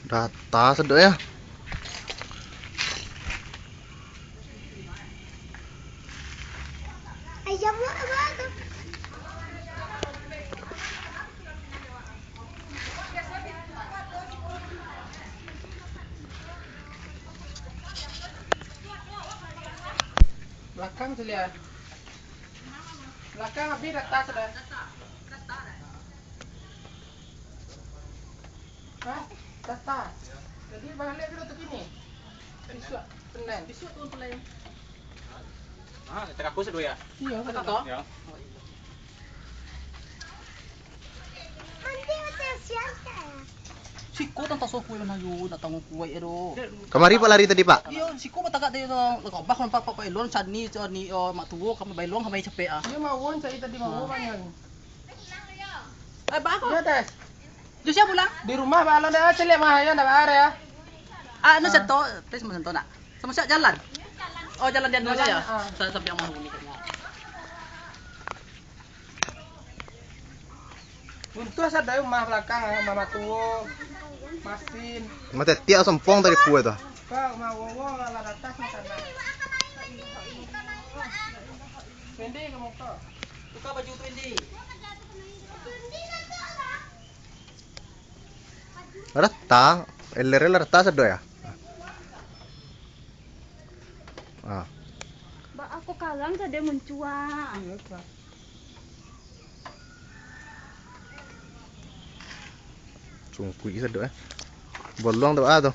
Rata sedok ya. Ayam apa tuh? Belakang sudah. Belakang habis rata sudah. Hah? Rata. Jadi balik dulu ke sini. Pisau Senen. Pisau tuh pelai. Ah, cek aku sedua ya. Iya, Kata kata toh? Ya. Nanti ada siapa? Siko tang taso kuwi na yun atang kuwi ero. Kemari Pak lari tadi Pak. Iyo siko mataga tayo to lagobak man pa ilon chani ni matuwo kami bailong kami cape ah. Dia mau saya tadi mau banyak. Ay ba ako? Ya tes. Diyo siya pulang? Di rumah balon dah celik mah ya ndak ada ya. Ah ano siya to? Please mo to na. Sama siya jalan. Oh jalan diyan mo Jalan, siya. ah. Sa sabi ang mahuni kanya. Untuk ada rumah belakang mama tua. Masin. Mate tiak sempong tadi kue tuh. Kau mau wow la atas sana. Pendek kamu kau. Buka baju tu ini. Rata, rata sedok ya. Ah, Mbak aku kalang tadi mencuat. Iya, Pak. cungkui sedok ya. Bolong tuh ah tuh.